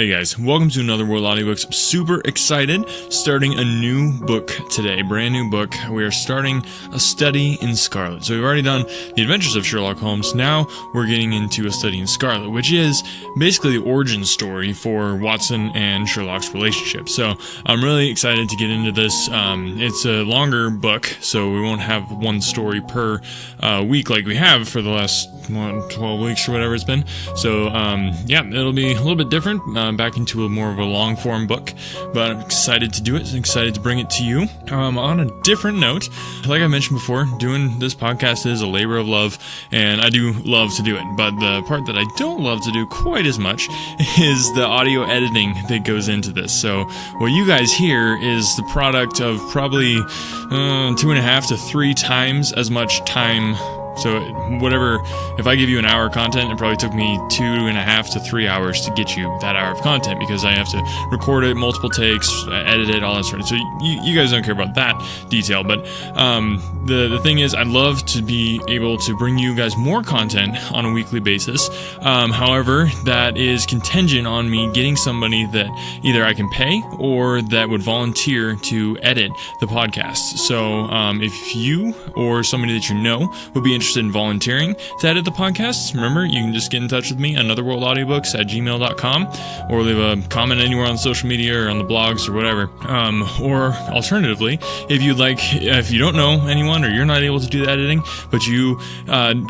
Hey guys, welcome to Another World Audiobooks. I'm super excited, starting a new book today, brand new book. We are starting A Study in Scarlet. So we've already done The Adventures of Sherlock Holmes. Now we're getting into A Study in Scarlet, which is basically the origin story for Watson and Sherlock's relationship. So I'm really excited to get into this. It's a longer book, so we won't have one story per week like we have for the last 12 weeks or whatever it's been. So yeah, it'll be a little bit different. Back into more of a long-form book, but I'm excited to do it, excited to bring it to you. On a different note, like I mentioned before, doing this podcast is a labor of love, and I do love to do it, but the part that I don't love to do quite as much is the audio editing that goes into this. So what you guys hear is the product of probably 2.5 to 3 times as much time. So whatever, if I give you an hour of content, it probably took me 2.5 to 3 hours to get you that hour of content, because I have to record it, multiple takes, edit it, all that sort of stuff. So you guys don't care about that detail, but the thing is, I'd love to be able to bring you guys more content on a weekly basis. However, that is contingent on me getting somebody that either I can pay or that would volunteer to edit the podcast. So if you or somebody that you know would be interested in volunteering to edit the podcast, remember, you can just get in touch with me, AnotherWorldAudiobooks@gmail.com, or leave a comment anywhere on social media or on the blogs or whatever. Or alternatively, if you'd like, if you don't know anyone or you're not able to do the editing, but you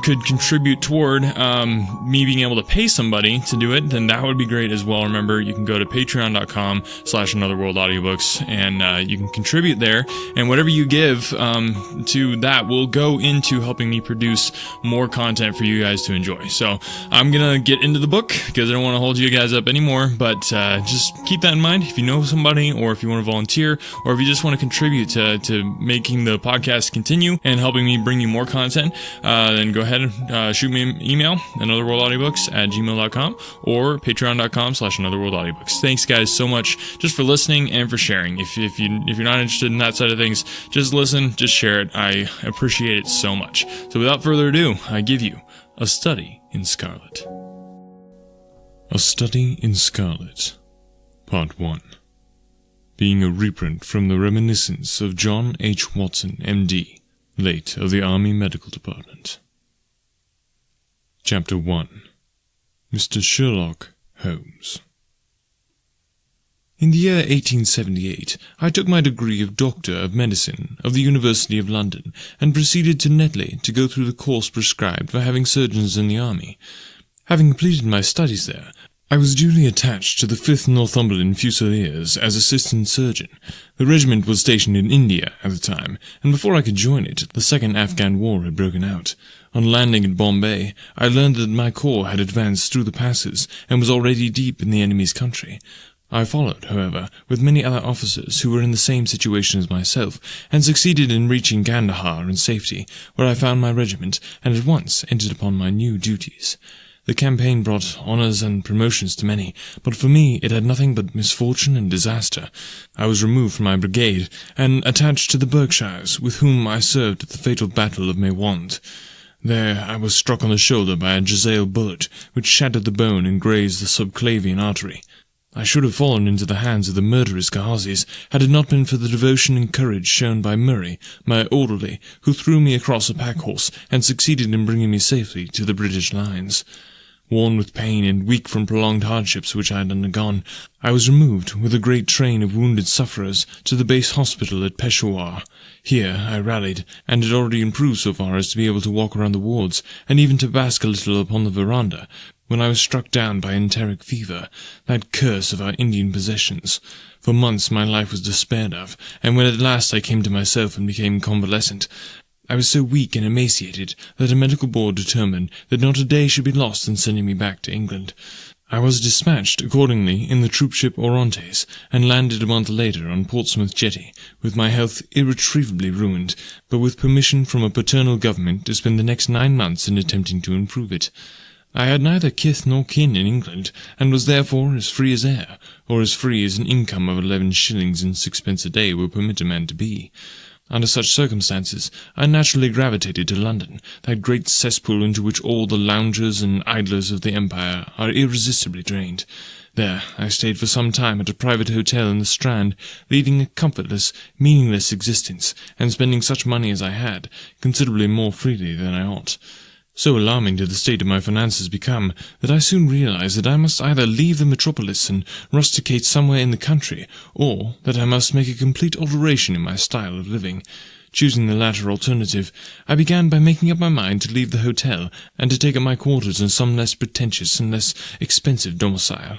could contribute toward me being able to pay somebody to do it, then that would be great as well. Remember, you can go to patreon.com/AnotherWorldAudiobooks, and you can contribute there, and whatever you give to that will go into helping me produce more content for you guys to enjoy. So I'm gonna get into the book because I don't want to hold you guys up anymore, but just keep that in mind. If you know somebody, or if you want to volunteer, or if you just want to contribute to making the podcast continue and helping me bring you more content, then go ahead and shoot me an email, AnotherWorldAudiobooks@gmail.com, or patreon.com/AnotherWorldAudiobooks. Thanks guys so much just for listening and for sharing. If you're not interested in that side of things, just listen, just share it. I appreciate it so much. So without further ado, I give you A Study in Scarlet. A Study in Scarlet, Part 1. Being a reprint from the reminiscence of John H. Watson, M.D., late of the Army Medical Department. Chapter 1. Mr. Sherlock Holmes. In the year 1878, I took my degree of Doctor of Medicine of the University of London, and proceeded to Netley to go through the course prescribed for having surgeons in the army. Having completed my studies there, I was duly attached to the 5th Northumberland Fusiliers as assistant surgeon. The regiment was stationed in India at the time, and before I could join it, the Second Afghan War had broken out. On landing at Bombay, I learned that my corps had advanced through the passes, and was already deep in the enemy's country. I followed, however, with many other officers who were in the same situation as myself, and succeeded in reaching Kandahar in safety, where I found my regiment, and at once entered upon my new duties. The campaign brought honours and promotions to many, but for me it had nothing but misfortune and disaster. I was removed from my brigade, and attached to the Berkshires, with whom I served at the fatal battle of Maiwand. There I was struck on the shoulder by a jezail bullet, which shattered the bone and grazed the subclavian artery. I should have fallen into the hands of the murderous Ghazis, had it not been for the devotion and courage shown by Murray, my orderly, who threw me across a pack-horse, and succeeded in bringing me safely to the British lines. Worn with pain and weak from prolonged hardships which I had undergone, I was removed, with a great train of wounded sufferers, to the base hospital at Peshawar. Here I rallied, and had already improved so far as to be able to walk around the wards, and even to bask a little upon the veranda, when I was struck down by enteric fever, that curse of our Indian possessions. For months my life was despaired of, and when at last I came to myself and became convalescent, I was so weak and emaciated that a medical board determined that not a day should be lost in sending me back to England. I was dispatched accordingly in the troopship Orontes, and landed a month later on Portsmouth jetty, with my health irretrievably ruined, but with permission from a paternal government to spend the next 9 months in attempting to improve it. I had neither kith nor kin in England, and was therefore as free as air, or as free as an income of 11 shillings and 6 a day will permit a man to be. Under such circumstances, I naturally gravitated to London, that great cesspool into which all the loungers and idlers of the empire are irresistibly drained. There, I stayed for some time at a private hotel in the Strand, leading a comfortless, meaningless existence, and spending such money as I had, considerably more freely than I ought. So alarming did the state of my finances become, that I soon realized that I must either leave the metropolis and rusticate somewhere in the country, or that I must make a complete alteration in my style of living. Choosing the latter alternative, I began by making up my mind to leave the hotel, and to take up my quarters in some less pretentious and less expensive domicile.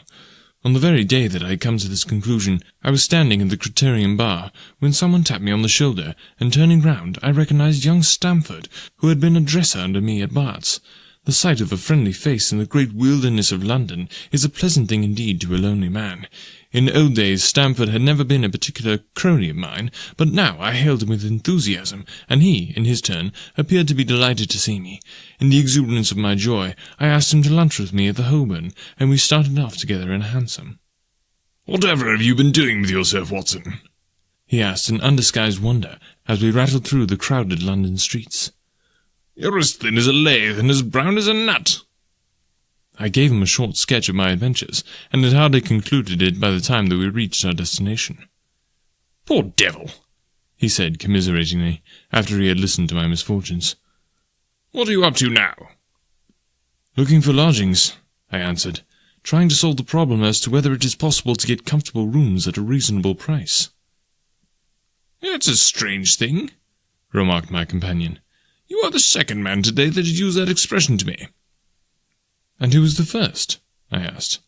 On the very day that I had come to this conclusion, I was standing at the Criterion bar, when someone tapped me on the shoulder, and turning round, I recognized young Stamford, who had been a dresser under me at Bart's. The sight of a friendly face in the great wilderness of London is a pleasant thing indeed to a lonely man. In old days Stamford had never been a particular crony of mine, but now I hailed him with enthusiasm, and he, in his turn, appeared to be delighted to see me. In the exuberance of my joy, I asked him to lunch with me at the Holborn, and we started off together in a hansom. "Whatever have you been doing with yourself, Watson?" he asked in undisguised wonder, as we rattled through the crowded London streets. "You're as thin as a lathe and as brown as a nut." I gave him a short sketch of my adventures, and had hardly concluded it by the time that we reached our destination. "Poor devil," he said commiseratingly, after he had listened to my misfortunes. "What are you up to now?" "Looking for lodgings," I answered, trying to solve the problem as to whether it is possible to get comfortable rooms at a reasonable price. "It's a strange thing," remarked my companion. "You are the second man today that has used that expression to me." "And who was the first?" I asked.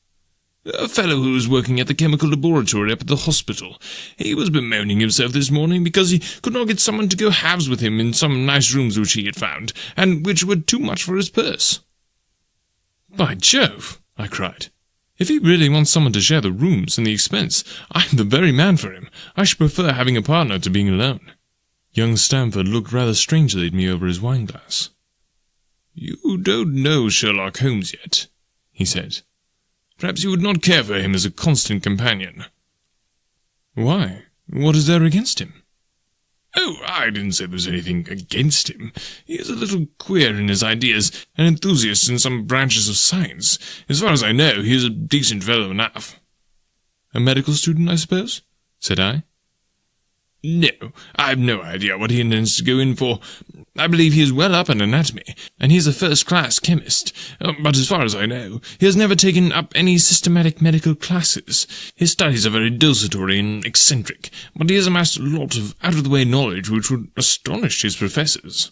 "A fellow who was working at the chemical laboratory up at the hospital. He was bemoaning himself this morning because he could not get someone to go halves with him in some nice rooms which he had found, and which were too much for his purse." "By Jove!" I cried. "If he really wants someone to share the rooms and the expense, I'm the very man for him. I should prefer having a partner to being alone." Young Stamford looked rather strangely at me over his wine-glass. "You don't know Sherlock Holmes yet," he said. "Perhaps you would not care for him as a constant companion." "Why? What is there against him?" "Oh, I didn't say there was anything against him. He is a little queer in his ideas, an enthusiast in some branches of science. As far as I know, he is a decent fellow enough." "A medical student, I suppose?" said I. "No, I've no idea what he intends to go in for. I believe he is well up in anatomy, and he is a first-class chemist, but as far as I know, he has never taken up any systematic medical classes. His studies are very desultory and eccentric, but he has amassed a lot of out-of-the-way knowledge which would astonish his professors."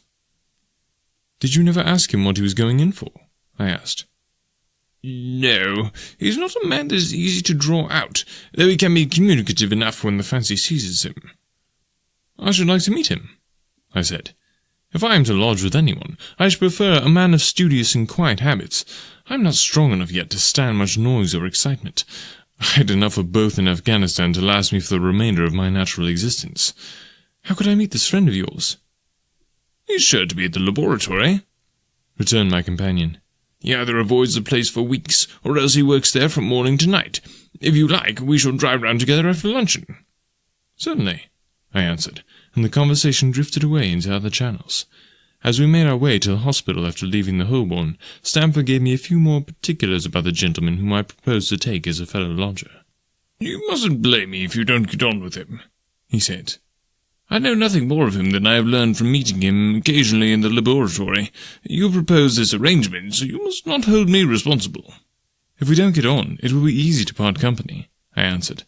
"Did you never ask him what he was going in for?" I asked. "No, he's not a man that is easy to draw out, though he can be communicative enough when the fancy seizes him." "I should like to meet him," I said. "If I am to lodge with anyone, I should prefer a man of studious and quiet habits. I am not strong enough yet to stand much noise or excitement. I had enough of both in Afghanistan to last me for the remainder of my natural existence. How could I meet this friend of yours?" "He's sure to be at the laboratory," returned my companion. "He either avoids the place for weeks, or else he works there from morning to night. If you like, we shall drive round together after luncheon." "Certainly," I answered, and the conversation drifted away into other channels. As we made our way to the hospital after leaving the Holborn, Stamford gave me a few more particulars about the gentleman whom I proposed to take as a fellow lodger. "You mustn't blame me if you don't get on with him," he said. "I know nothing more of him than I have learned from meeting him occasionally in the laboratory. You proposed this arrangement, so you must not hold me responsible." "If we don't get on, it will be easy to part company," I answered.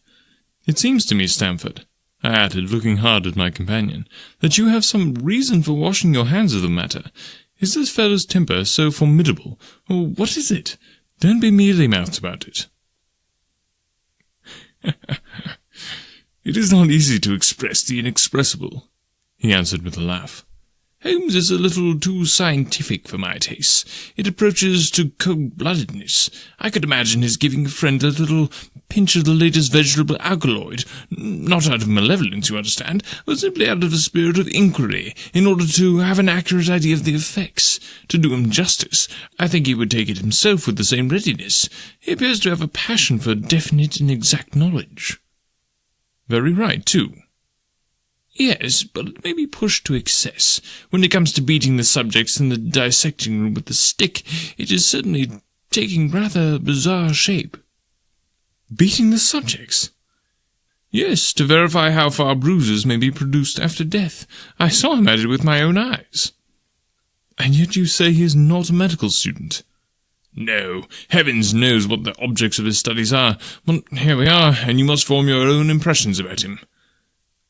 "It seems to me, Stamford," I added, looking hard at my companion, "that you have some reason for washing your hands of the matter. Is this fellow's temper so formidable, or what is it? Don't be mealy-mouthed about it." "It is not easy to express the inexpressible," he answered with a laugh. "Holmes is a little too scientific for my taste. It approaches to cold-bloodedness. I could imagine his giving a friend a little pinch of the latest vegetable alkaloid, not out of malevolence, you understand, but simply out of a spirit of inquiry, in order to have an accurate idea of the effects. To do him justice, I think he would take it himself with the same readiness. He appears to have a passion for definite and exact knowledge." "Very right, too." "Yes, but it may be pushed to excess. When it comes to beating the subjects in the dissecting room with the stick, it is certainly taking rather bizarre shape." Beating the subjects? Yes, to verify how far bruises may be produced after death. I saw him at it with my own eyes. And yet you say he is not a medical student? No, heavens knows what the objects of his studies are, but here we are, and you must form your own impressions about him.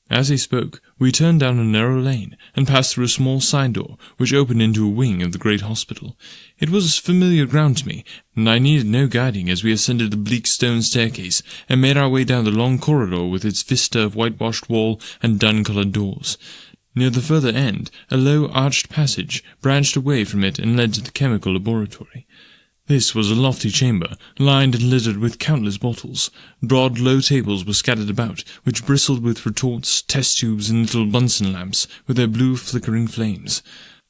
As he spoke, we turned down a narrow lane, and passed through a small side door, which opened into a wing of the great hospital. It was familiar ground to me, and I needed no guiding as we ascended the bleak stone staircase, and made our way down the long corridor with its vista of whitewashed wall and dun-coloured doors. Near the further end, a low arched passage branched away from it and led to the chemical laboratory. This was a lofty chamber, lined and littered with countless bottles. Broad, low tables were scattered about, which bristled with retorts, test tubes, and little Bunsen lamps, with their blue flickering flames.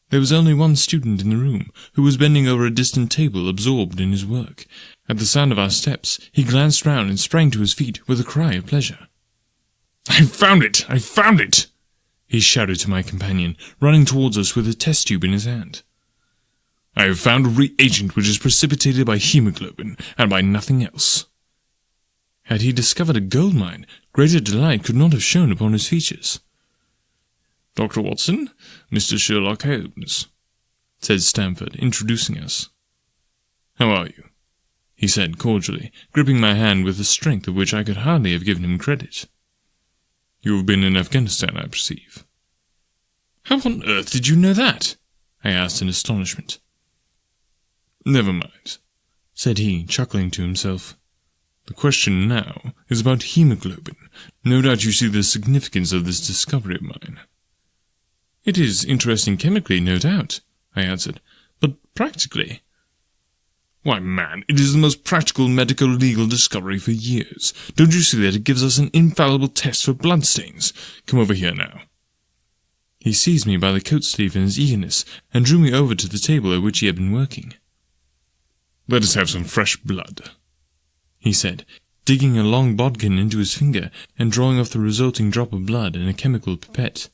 There was only one student in the room, who was bending over a distant table, absorbed in his work. At the sound of our steps, he glanced round and sprang to his feet with a cry of pleasure. "I found it! I found it!" he shouted to my companion, running towards us with a test tube in his hand. "I have found a reagent which is precipitated by hemoglobin, and by nothing else." Had he discovered a gold mine, greater delight could not have shone upon his features. "Dr. Watson, Mr. Sherlock Holmes," said Stamford, introducing us. "How are you?" he said cordially, gripping my hand with a strength of which I could hardly have given him credit. "You have been in Afghanistan, I perceive." "How on earth did you know that?" I asked in astonishment. "Never mind," said he, chuckling to himself. "The question now is about hemoglobin. No doubt you see the significance of this discovery of mine." "It is interesting chemically, no doubt," I answered, "but practically—" "Why, man, it is the most practical medico-legal discovery for years. Don't you see that it gives us an infallible test for bloodstains? Come over here now." He seized me by the coat sleeve in his eagerness, and drew me over to the table at which he had been working. "Let us have some fresh blood," he said, digging a long bodkin into his finger and drawing off the resulting drop of blood in a chemical pipette.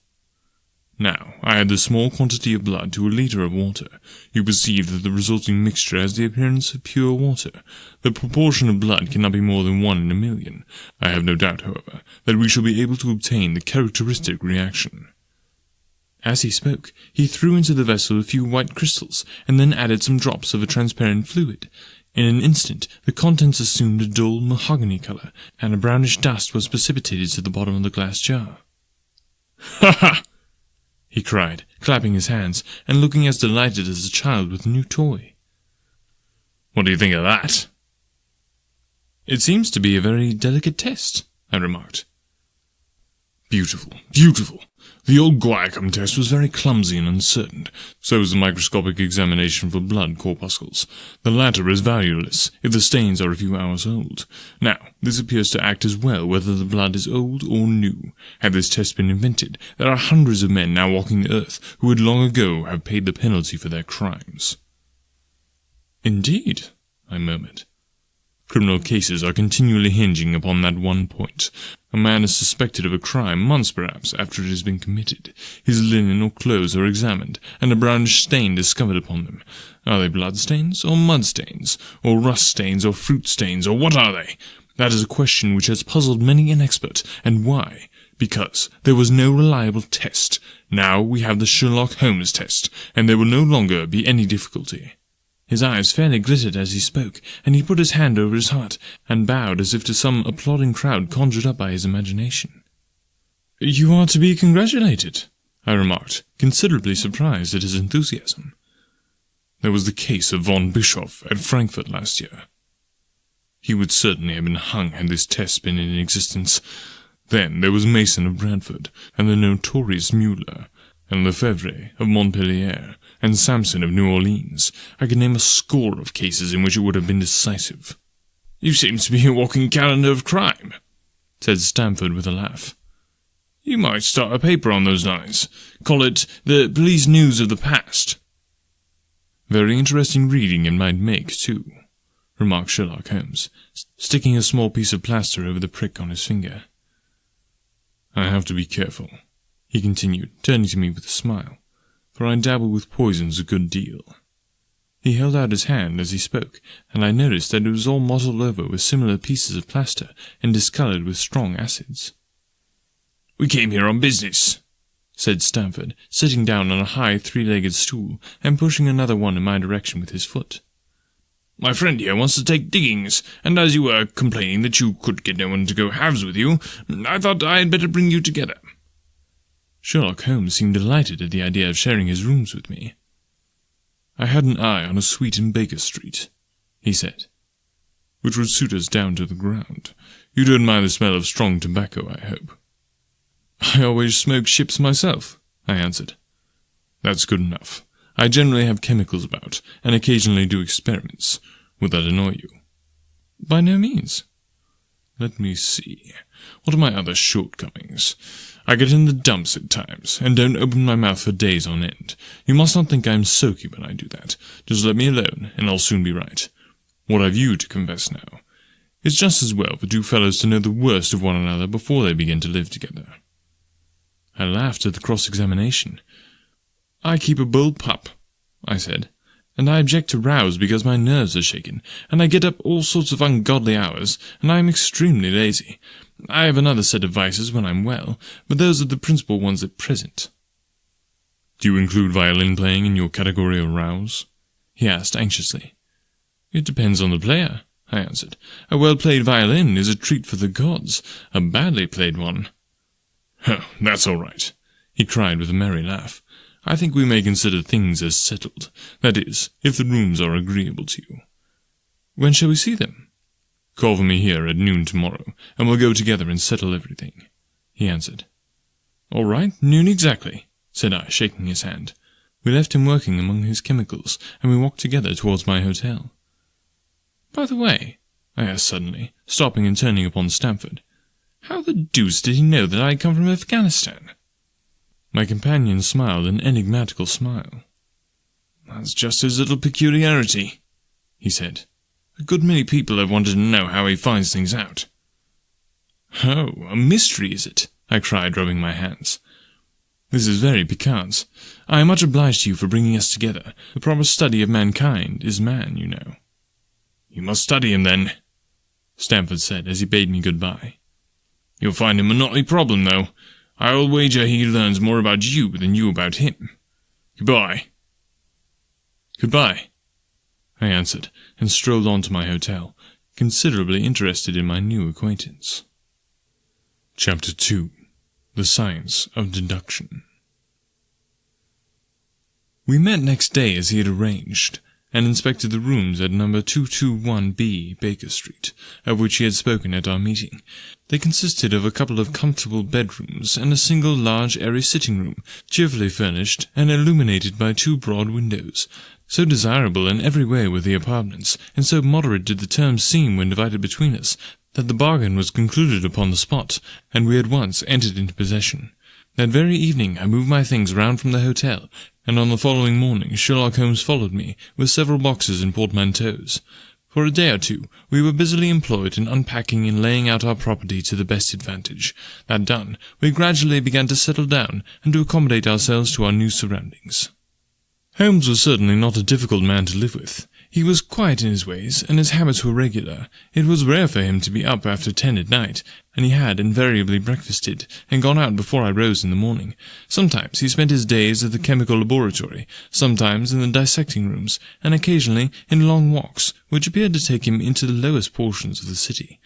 Now, I add the small quantity of blood to a litre of water. You perceive that the resulting mixture has the appearance of pure water. The proportion of blood cannot be more than 1 in a million. I have no doubt, however, that we shall be able to obtain the characteristic reaction." As he spoke, he threw into the vessel a few white crystals, and then added some drops of a transparent fluid. In an instant, the contents assumed a dull mahogany colour, and a brownish dust was precipitated to the bottom of the glass jar. "Ha ha!" he cried, clapping his hands, and looking as delighted as a child with a new toy. "What do you think of that?" "It seems to be a very delicate test," I remarked. "Beautiful, beautiful. The old Guiacum test was very clumsy and uncertain. So was the microscopic examination for blood corpuscles. The latter is valueless if the stains are a few hours old. Now, this appears to act as well whether the blood is old or new. Had this test been invented, there are hundreds of men now walking the earth who would long ago have paid the penalty for their crimes." "Indeed," I murmured. "Criminal cases are continually hinging upon that one point. A man is suspected of a crime months, perhaps, after it has been committed. His linen or clothes are examined, and a brownish stain discovered upon them. Are they blood stains, or mud stains, or rust stains, or fruit stains, or what are they? That is a question which has puzzled many an expert. And why? Because there was no reliable test. Now we have the Sherlock Holmes test, and there will no longer be any difficulty." His eyes fairly glittered as he spoke, and he put his hand over his heart, and bowed as if to some applauding crowd conjured up by his imagination. "You are to be congratulated," I remarked, considerably surprised at his enthusiasm. "There was the case of von Bischoff at Frankfurt last year. He would certainly have been hung had this test been in existence. Then there was Mason of Bradford, and the notorious Mueller, and Lefebvre of Montpellier, and Samson of New Orleans. I could name a score of cases in which it would have been decisive." "You seem to be a walking calendar of crime," said Stamford with a laugh. "You might start a paper on those lines. Call it the Police News of the Past." "Very interesting reading it might make, too," remarked Sherlock Holmes, sticking a small piece of plaster over the prick on his finger. "I have to be careful," he continued, turning to me with a smile, "for I dabble with poisons a good deal." He held out his hand as he spoke, and I noticed that it was all mottled over with similar pieces of plaster and discoloured with strong acids. "We came here on business," said Stamford, sitting down on a high three-legged stool and pushing another one in my direction with his foot. "My friend here wants to take diggings, and as you were complaining that you could get no one to go halves with you, I thought I had better bring you together." Sherlock Holmes seemed delighted at the idea of sharing his rooms with me. "I had an eye on a suite in Baker Street," he said, "which would suit us down to the ground. You don't mind the smell of strong tobacco, I hope." "I always smoke ships myself," I answered. "That's good enough. I generally have chemicals about, and occasionally do experiments. Would that annoy you?" "By no means." "Let me see. What are my other shortcomings? I get in the dumps at times, and don't open my mouth for days on end. You must not think I'm soaky when I do that. Just let me alone, and I'll soon be right. What have you to confess now? It's just as well for two fellows to know the worst of one another before they begin to live together." I laughed at the cross-examination. "I keep a bull pup," I said, "and I object to rows because my nerves are shaken, and I get up all sorts of ungodly hours, and I am extremely lazy. I have another set of vices when I'm well, but those are the principal ones at present." "Do you include violin playing in your category of rows?" he asked anxiously. "It depends on the player," I answered. "A well-played violin is a treat for the gods, a badly played one." "Oh, that's all right," he cried with a merry laugh. "I think we may consider things as settled, that is, if the rooms are agreeable to you." "When shall we see them?" "Call for me here at noon tomorrow, and we'll go together and settle everything," he answered. "All right, noon exactly," said I, shaking his hand. We left him working among his chemicals, and we walked together towards my hotel. "By the way," I asked suddenly, stopping and turning upon Stamford, "how the deuce did he know that I had come from Afghanistan?" My companion smiled an enigmatical smile. "That's just his little peculiarity," he said. "A good many people have wanted to know how he finds things out." "Oh, a mystery, is it?" I cried, rubbing my hands. "This is very piquant. I am much obliged to you for bringing us together. The proper study of mankind is man, you know." "You must study him, then," Stamford said as he bade me good-bye. "You'll find him a knotty problem, though. I'll wager he learns more about you than you about him. Goodbye." "Goodbye," I answered, and strolled on to my hotel, considerably interested in my new acquaintance. Chapter 2. The Science of Deduction. We met next day as he had arranged, and inspected the rooms at number 221B Baker Street, of which he had spoken at our meeting. They consisted of a couple of comfortable bedrooms and a single large airy sitting-room, cheerfully furnished and illuminated by two broad windows. So desirable in every way were the apartments, and so moderate did the terms seem when divided between us, that the bargain was concluded upon the spot, and we at once entered into possession. That very evening I moved my things round from the hotel, and on the following morning Sherlock Holmes followed me, with several boxes and portmanteaus. For a day or two we were busily employed in unpacking and laying out our property to the best advantage. That done, we gradually began to settle down, and to accommodate ourselves to our new surroundings. Holmes was certainly not a difficult man to live with. He was quiet in his ways, and his habits were regular. It was rare for him to be up after 10 at night, and he had invariably breakfasted, and gone out before I rose in the morning. Sometimes he spent his days at the chemical laboratory, sometimes in the dissecting rooms, and occasionally in long walks, which appeared to take him into the lowest portions of the city.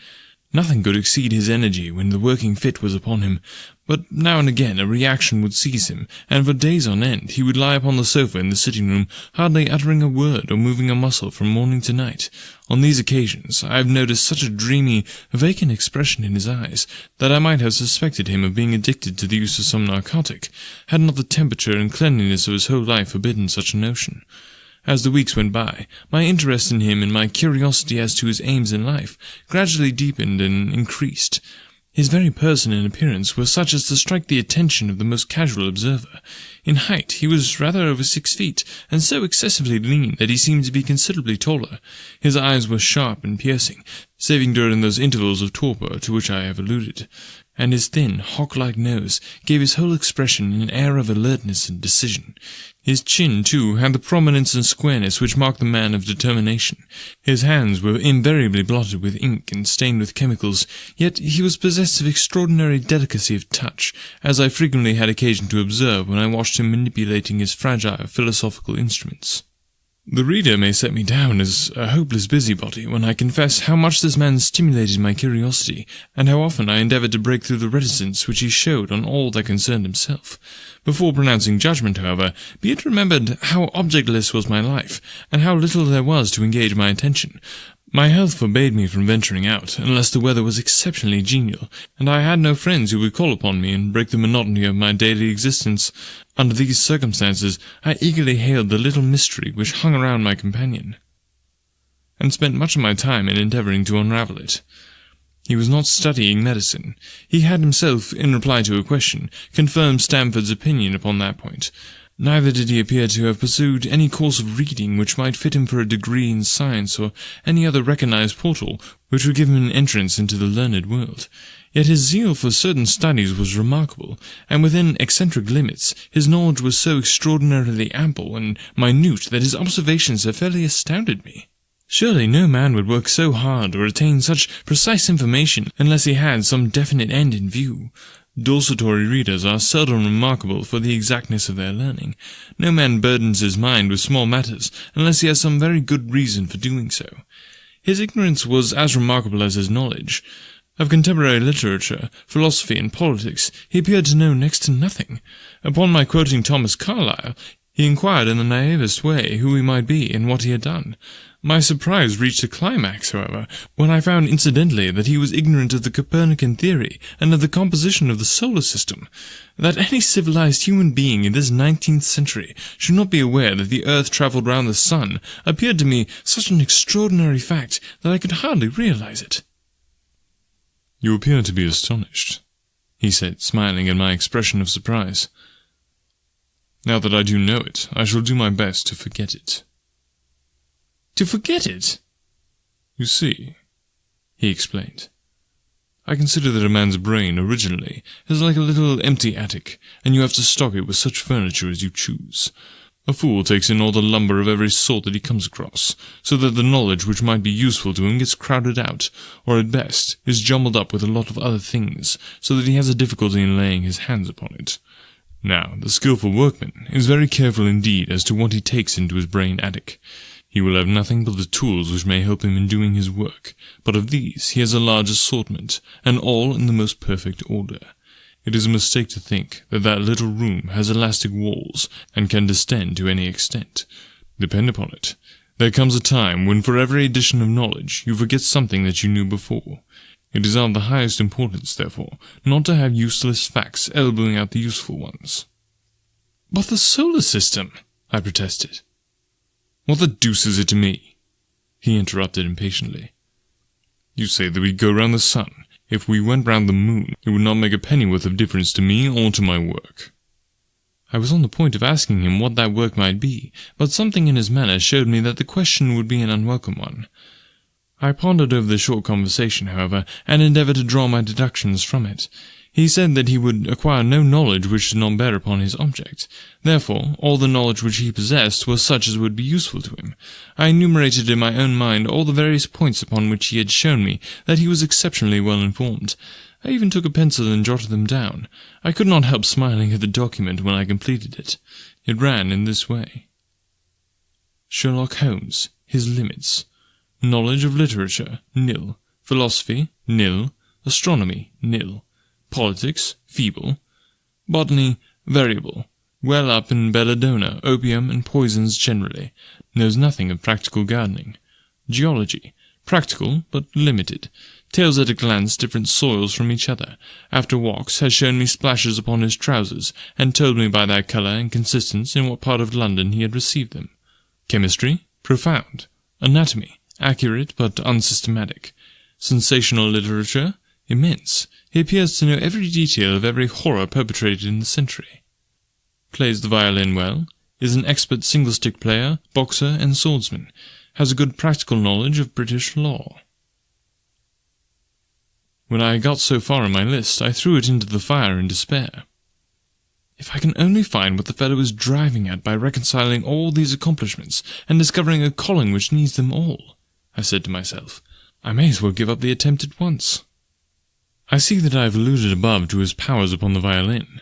Nothing could exceed his energy when the working fit was upon him, but now and again a reaction would seize him, and for days on end he would lie upon the sofa in the sitting-room, hardly uttering a word or moving a muscle from morning to night. On these occasions I have noticed such a dreamy, vacant expression in his eyes, that I might have suspected him of being addicted to the use of some narcotic, had not the temperature and cleanliness of his whole life forbidden such a notion. As the weeks went by, my interest in him and my curiosity as to his aims in life gradually deepened and increased. His very person and appearance were such as to strike the attention of the most casual observer. In height he was rather over 6 feet, and so excessively lean that he seemed to be considerably taller. His eyes were sharp and piercing, saving during those intervals of torpor to which I have alluded, and his thin, hawk-like nose gave his whole expression an air of alertness and decision. His chin, too, had the prominence and squareness which mark the man of determination. His hands were invariably blotted with ink and stained with chemicals, yet he was possessed of extraordinary delicacy of touch, as I frequently had occasion to observe when I watched him manipulating his fragile philosophical instruments. The reader may set me down as a hopeless busybody when I confess how much this man stimulated my curiosity, and how often I endeavoured to break through the reticence which he showed on all that concerned himself. Before pronouncing judgment, however, be it remembered how objectless was my life, and how little there was to engage my attention. My health forbade me from venturing out, unless the weather was exceptionally genial, and I had no friends who would call upon me and break the monotony of my daily existence. Under these circumstances, I eagerly hailed the little mystery which hung around my companion, and spent much of my time in endeavouring to unravel it. He was not studying medicine. He had himself, in reply to a question, confirmed Stamford's opinion upon that point. Neither did he appear to have pursued any course of reading which might fit him for a degree in science or any other recognized portal which would give him an entrance into the learned world. Yet his zeal for certain studies was remarkable, and within eccentric limits his knowledge was so extraordinarily ample and minute that his observations have fairly astounded me. Surely no man would work so hard or attain such precise information unless he had some definite end in view. Desultory readers are seldom remarkable for the exactness of their learning. No man burdens his mind with small matters unless he has some very good reason for doing so. His ignorance was as remarkable as his knowledge. Of contemporary literature, philosophy, and politics he appeared to know next to nothing. Upon my quoting Thomas Carlyle, he inquired in the naivest way who he might be and what he had done. My surprise reached a climax, however, when I found incidentally that he was ignorant of the Copernican theory and of the composition of the solar system. That any civilized human being in this 19th century should not be aware that the earth travelled round the sun appeared to me such an extraordinary fact that I could hardly realize it. "You appear to be astonished," he said, smiling at my expression of surprise. "Now that I do know it, I shall do my best to forget it." "To forget it?" "You see," he explained, "I consider that a man's brain originally is like a little empty attic, and you have to stock it with such furniture as you choose. A fool takes in all the lumber of every sort that he comes across, so that the knowledge which might be useful to him gets crowded out, or at best is jumbled up with a lot of other things, so that he has a difficulty in laying his hands upon it. Now, the skilful workman is very careful indeed as to what he takes into his brain attic. He will have nothing but the tools which may help him in doing his work, but of these he has a large assortment, and all in the most perfect order. It is a mistake to think that that little room has elastic walls, and can distend to any extent. Depend upon it, there comes a time when for every addition of knowledge you forget something that you knew before. It is of the highest importance, therefore, not to have useless facts elbowing out the useful ones." "But the solar system," I protested. "What the deuce is it to me?" he interrupted impatiently. "You say that we go round the sun. If we went round the moon, it would not make a pennyworth of difference to me or to my work." I was on the point of asking him what that work might be, but something in his manner showed me that the question would be an unwelcome one. I pondered over the short conversation, however, and endeavoured to draw my deductions from it. He said that he would acquire no knowledge which did not bear upon his object. Therefore, all the knowledge which he possessed was such as would be useful to him. I enumerated in my own mind all the various points upon which he had shown me that he was exceptionally well informed. I even took a pencil and jotted them down. I could not help smiling at the document when I completed it. It ran in this way: Sherlock Holmes, his limits. Knowledge of literature, nil. Philosophy, nil. Astronomy, nil. Politics, feeble. Botany, variable. Well up in belladonna, opium, and poisons generally. Knows nothing of practical gardening. Geology, practical, but limited. Tells at a glance different soils from each other. After walks, has shown me splashes upon his trousers, and told me by their colour and consistence in what part of London he had received them. Chemistry, profound. Anatomy, accurate but unsystematic. Sensational literature, immense. He appears to know every detail of every horror perpetrated in the century. Plays the violin well. Is an expert single-stick player, boxer, and swordsman. Has a good practical knowledge of British law. When I got so far in my list, I threw it into the fire in despair. If I can only find what the fellow is driving at by reconciling all these accomplishments and discovering a calling which needs them all, I said to myself, I may as well give up the attempt at once. I see that I have alluded above to his powers upon the violin.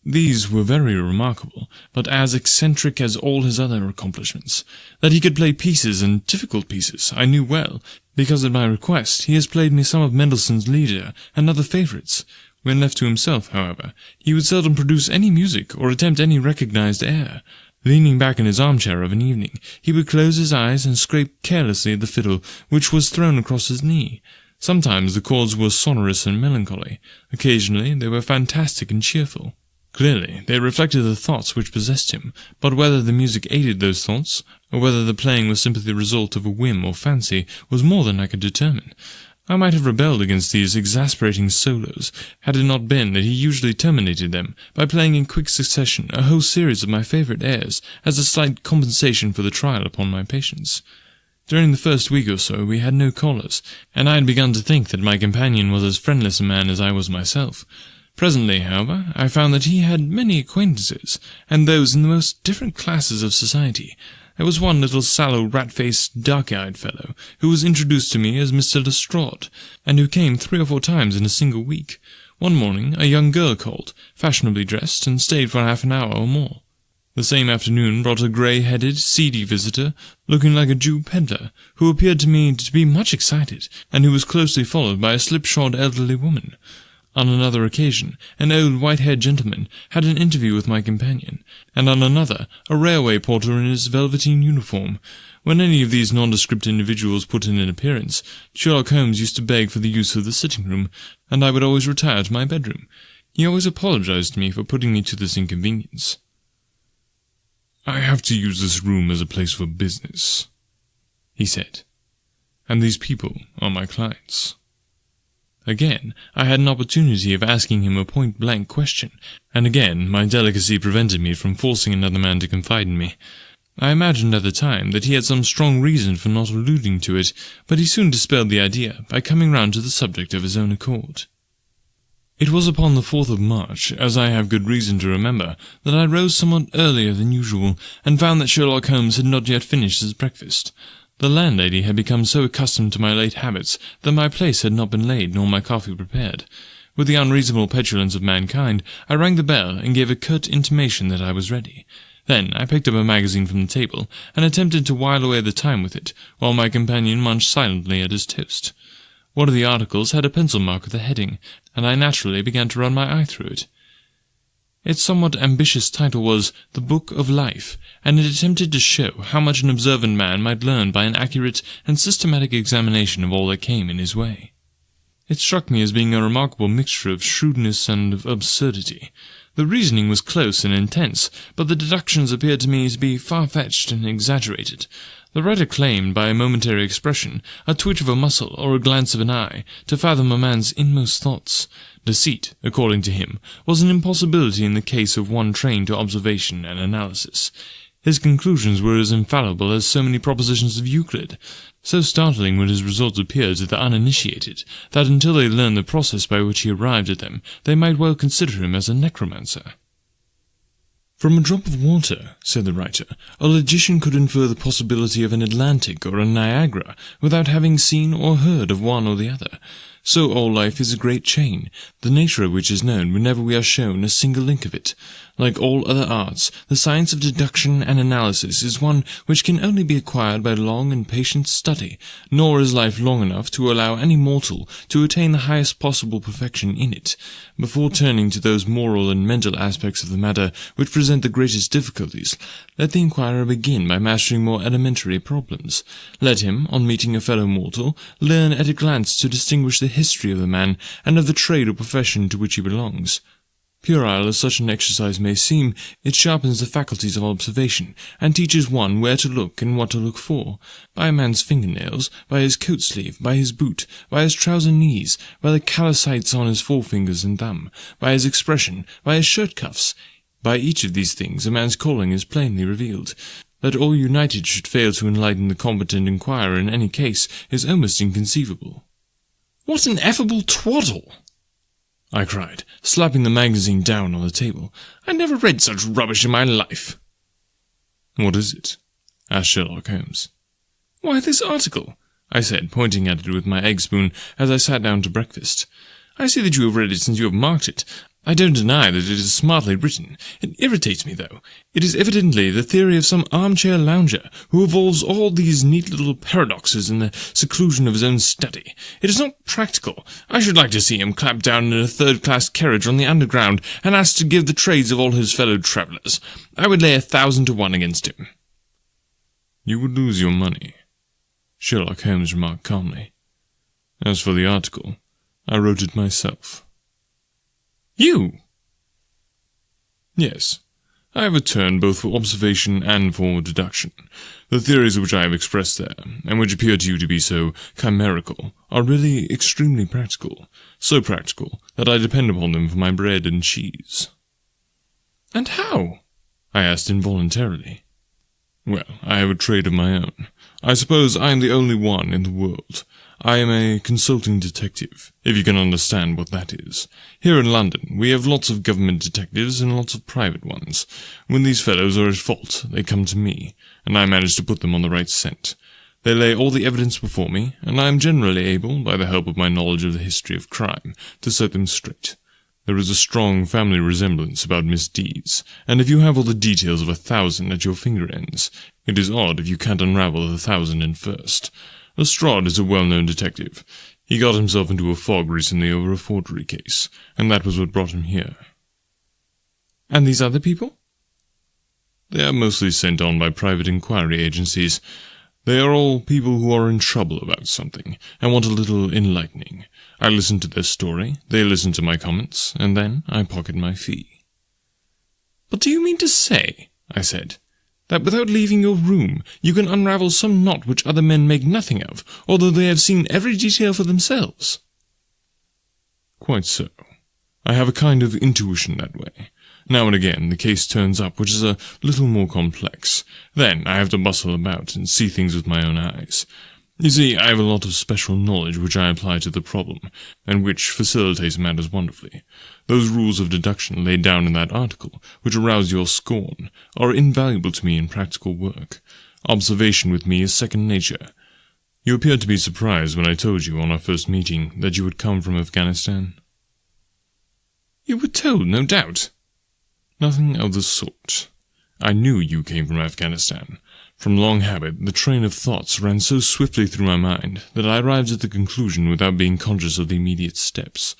These were very remarkable, but as eccentric as all his other accomplishments. That he could play pieces, and difficult pieces, I knew well, because at my request he has played me some of Mendelssohn's Lieder and other favourites. When left to himself, however, he would seldom produce any music or attempt any recognized air. Leaning back in his armchair of an evening, he would close his eyes and scrape carelessly at the fiddle which was thrown across his knee. Sometimes the chords were sonorous and melancholy. Occasionally they were fantastic and cheerful. Clearly, they reflected the thoughts which possessed him, but whether the music aided those thoughts, or whether the playing was simply the result of a whim or fancy, was more than I could determine. I might have rebelled against these exasperating solos, had it not been that he usually terminated them by playing in quick succession a whole series of my favourite airs as a slight compensation for the trial upon my patience. During the first week or so we had no callers, and I had begun to think that my companion was as friendless a man as I was myself. Presently, however, I found that he had many acquaintances, and those in the most different classes of society. There was one little sallow, rat-faced, dark-eyed fellow, who was introduced to me as Mr. Lestrade, and who came 3 or 4 times in a single week. One morning a young girl called, fashionably dressed, and stayed for half an hour or more. The same afternoon brought a grey-headed, seedy visitor, looking like a Jew pedlar, who appeared to me to be much excited, and who was closely followed by a slipshod elderly woman. On another occasion, an old white-haired gentleman had an interview with my companion, and on another, a railway porter in his velveteen uniform. When any of these nondescript individuals put in an appearance, Sherlock Holmes used to beg for the use of the sitting-room, and I would always retire to my bedroom. He always apologized to me for putting me to this inconvenience. "I have to use this room as a place for business," he said, "and these people are my clients." Again, I had an opportunity of asking him a point-blank question, and again my delicacy prevented me from forcing another man to confide in me. I imagined at the time that he had some strong reason for not alluding to it, but he soon dispelled the idea by coming round to the subject of his own accord. It was upon the 4th of March, as I have good reason to remember, that I rose somewhat earlier than usual, and found that Sherlock Holmes had not yet finished his breakfast. The landlady had become so accustomed to my late habits that my place had not been laid nor my coffee prepared. With the unreasonable petulance of mankind, I rang the bell and gave a curt intimation that I was ready. Then I picked up a magazine from the table and attempted to while away the time with it, while my companion munched silently at his toast. One of the articles had a pencil mark with a heading, and I naturally began to run my eye through it. Its somewhat ambitious title was The Book of Life, and it attempted to show how much an observant man might learn by an accurate and systematic examination of all that came in his way. It struck me as being a remarkable mixture of shrewdness and of absurdity. The reasoning was close and intense, but the deductions appeared to me to be far-fetched and exaggerated. The writer claimed, by a momentary expression, a twitch of a muscle or a glance of an eye, to fathom a man's inmost thoughts. Deceit, according to him, was an impossibility in the case of one trained to observation and analysis. His conclusions were as infallible as so many propositions of Euclid. So startling would his results appear to the uninitiated, that until they learned the process by which he arrived at them, they might well consider him as a necromancer. "From a drop of water," said the writer, "a logician could infer the possibility of an Atlantic or a Niagara without having seen or heard of one or the other. So all life is a great chain, the nature of which is known whenever we are shown a single link of it. Like all other arts, the science of deduction and analysis is one which can only be acquired by long and patient study, nor is life long enough to allow any mortal to attain the highest possible perfection in it. Before turning to those moral and mental aspects of the matter which present the greatest difficulties, let the inquirer begin by mastering more elementary problems. Let him, on meeting a fellow mortal, learn at a glance to distinguish the history of the man and of the trade or profession to which he belongs. Puerile as such an exercise may seem, it sharpens the faculties of observation, and teaches one where to look and what to look for. By a man's fingernails, by his coat-sleeve, by his boot, by his trouser knees, by the calicites on his forefingers and thumb, by his expression, by his shirt-cuffs. By each of these things a man's calling is plainly revealed. That all united should fail to enlighten the competent inquirer in any case is almost inconceivable." "What an effable twaddle!" I cried, slapping the magazine down on the table. "I never read such rubbish in my life." "What is it?" asked Sherlock Holmes. "Why, this article," I said, pointing at it with my egg spoon as I sat down to breakfast. "I see that you have read it since you have marked it. I don't deny that it is smartly written. It irritates me, though. It is evidently the theory of some armchair lounger who evolves all these neat little paradoxes in the seclusion of his own study. It is not practical. I should like to see him clapped down in a third-class carriage on the Underground and asked to give the trades of all his fellow travellers. I would lay 1,000 to 1 against him." "You would lose your money," Sherlock Holmes remarked calmly. "As for the article, I wrote it myself." "You?" "Yes. I have a turn both for observation and for deduction. The theories which I have expressed there, and which appear to you to be so chimerical, are really extremely practical, so practical that I depend upon them for my bread and cheese." "And how?" I asked involuntarily. "Well, I have a trade of my own. I suppose I am the only one in the world. I am a consulting detective, if you can understand what that is. Here in London, we have lots of government detectives and lots of private ones. When these fellows are at fault, they come to me, and I manage to put them on the right scent. They lay all the evidence before me, and I am generally able, by the help of my knowledge of the history of crime, to set them straight. There is a strong family resemblance about misdeeds, and if you have all the details of 1,000 at your finger ends, it is odd if you can't unravel the 1,000th first. Lestrade is a well-known detective. He got himself into a fog recently over a forgery case, and that was what brought him here." "And these other people?" "They are mostly sent on by private inquiry agencies. They are all people who are in trouble about something, and want a little enlightening. I listen to their story, they listen to my comments, and then I pocket my fee." "But do you mean to say," I said, "that without leaving your room, you can unravel some knot which other men make nothing of, although they have seen every detail for themselves?" "Quite so. I have a kind of intuition that way. Now and again the case turns up which is a little more complex. Then I have to bustle about and see things with my own eyes. You see, I have a lot of special knowledge which I apply to the problem, and which facilitates matters wonderfully. Those rules of deduction laid down in that article, which arouse your scorn, are invaluable to me in practical work. Observation with me is second nature. You appeared to be surprised when I told you on our first meeting that you had come from Afghanistan." "You were told, no doubt." "Nothing of the sort. I knew you came from Afghanistan. From long habit, the train of thoughts ran so swiftly through my mind that I arrived at the conclusion without being conscious of the immediate steps.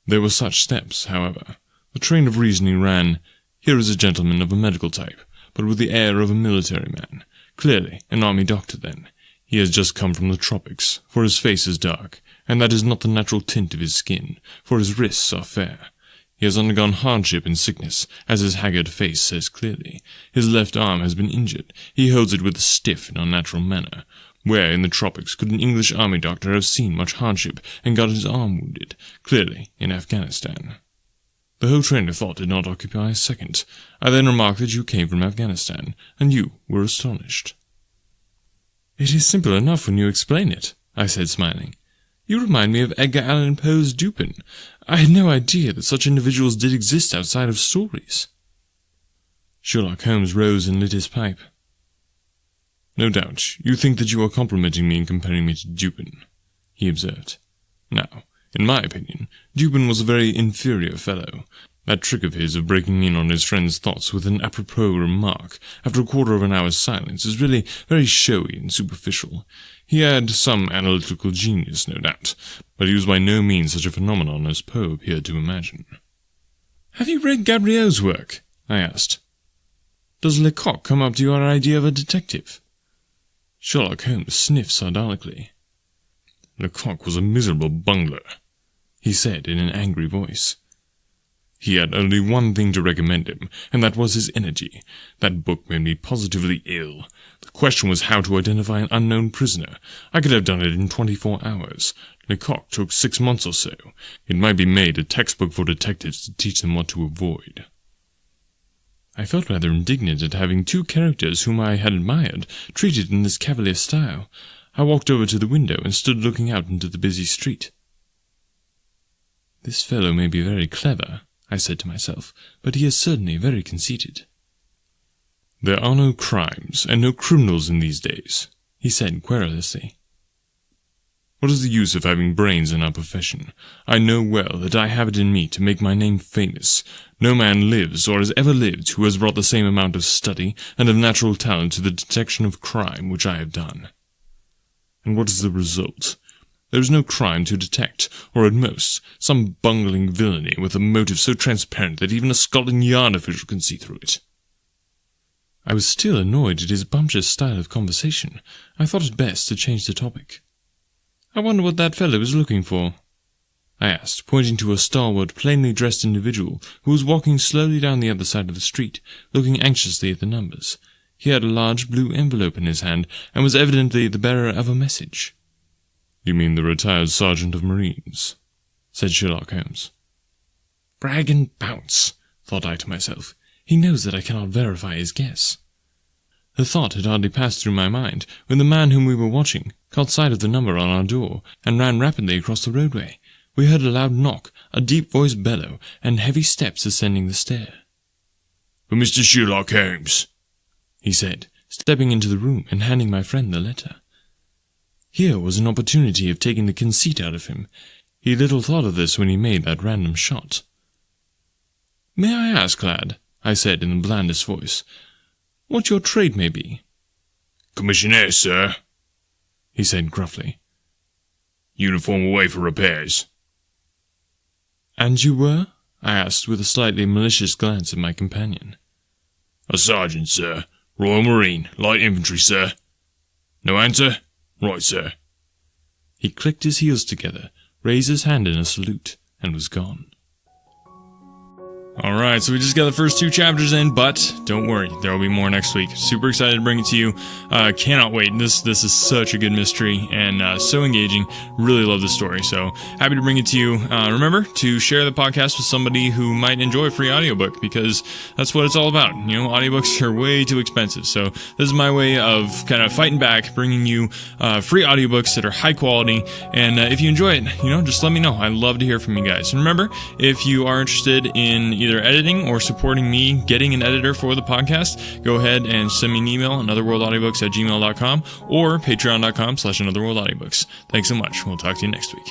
There were such steps, however. The train of reasoning ran, here is a gentleman of a medical type, but with the air of a military man. Clearly an army doctor, then. He has just come from the tropics, for his face is dark, and that is not the natural tint of his skin, for his wrists are fair. He has undergone hardship and sickness, as his haggard face says clearly. His left arm has been injured. He holds it with a stiff and unnatural manner. Where in the tropics could an English army doctor have seen much hardship and got his arm wounded? Clearly in Afghanistan." The whole train of thought did not occupy a second. I then remarked that you came from Afghanistan, and you were astonished. "It is simple enough when you explain it," I said, smiling. "You remind me of Edgar Allan Poe's Dupin. I had no idea that such individuals did exist outside of stories." Sherlock Holmes rose and lit his pipe. "No doubt you think that you are complimenting me in comparing me to Dupin," he observed. "Now, in my opinion, Dupin was a very inferior fellow. That trick of his of breaking in on his friend's thoughts with an apropos remark after a quarter of an hour's silence is really very showy and superficial. He had some analytical genius, no doubt, but he was by no means such a phenomenon as Poe appeared to imagine." "Have you read Gabriel's work?" I asked. "Does Lecoq come up to your idea of a detective?" Sherlock Holmes sniffed sardonically. "Lecoq was a miserable bungler," he said in an angry voice. "He had only one thing to recommend him, and that was his energy. That book made me positively ill. The question was how to identify an unknown prisoner. I could have done it in 24 hours. Lecoq took 6 months or so. It might be made a textbook for detectives to teach them what to avoid." I felt rather indignant at having two characters whom I had admired treated in this cavalier style. I walked over to the window and stood looking out into the busy street. This fellow may be very clever, I said to myself, but he is certainly very conceited. There are no crimes and no criminals in these days, he said querulously. What is the use of having brains in our profession? I know well that I have it in me to make my name famous. No man lives or has ever lived who has brought the same amount of study and of natural talent to the detection of crime which I have done. And what is the result? There is no crime to detect, or at most, some bungling villainy with a motive so transparent that even a Scotland Yard official can see through it. I was still annoyed at his bumptious style of conversation. I thought it best to change the topic. I wonder what that fellow is looking for, I asked, pointing to a stalwart, plainly dressed individual who was walking slowly down the other side of the street, looking anxiously at the numbers. He had a large blue envelope in his hand, and was evidently the bearer of a message. You mean the retired Sergeant of Marines? Said Sherlock Holmes. Brag and bounce, thought I to myself. He knows that I cannot verify his guess. The thought had hardly passed through my mind when the man whom we were watching caught sight of the number on our door and ran rapidly across the roadway. We heard a loud knock, a deep-voiced bellow, and heavy steps ascending the stair. For Mr. Sherlock Holmes, he said, stepping into the room and handing my friend the letter. Here was an opportunity of taking the conceit out of him. He little thought of this when he made that random shot. May I ask, lad, I said in the blandest voice, what your trade may be? Commissionaire, sir, he said gruffly. Uniform away for repairs. And you were? I asked with a slightly malicious glance at my companion. A sergeant, sir. Royal Marine, Light Infantry, sir. No answer? Right, sir. He clicked his heels together, raised his hand in a salute, and was gone. Alright, so we just got the first 2 chapters in, but don't worry, there will be more next week. Super excited to bring it to you. Cannot wait. This is such a good mystery and so engaging. Really love the story, so happy to bring it to you. Remember to share the podcast with somebody who might enjoy a free audiobook, because that's what it's all about. You know, audiobooks are way too expensive, so this is my way of kind of fighting back, bringing you free audiobooks that are high quality, and if you enjoy it, you know, just let me know. I'd love to hear from you guys. And remember, if you are interested in either editing or supporting me getting an editor for the podcast, go ahead and send me an email, AnotherWorldAudiobooks@gmail.com or patreon.com/AnotherWorldAudiobooks. Thanks so much. We'll talk to you next week.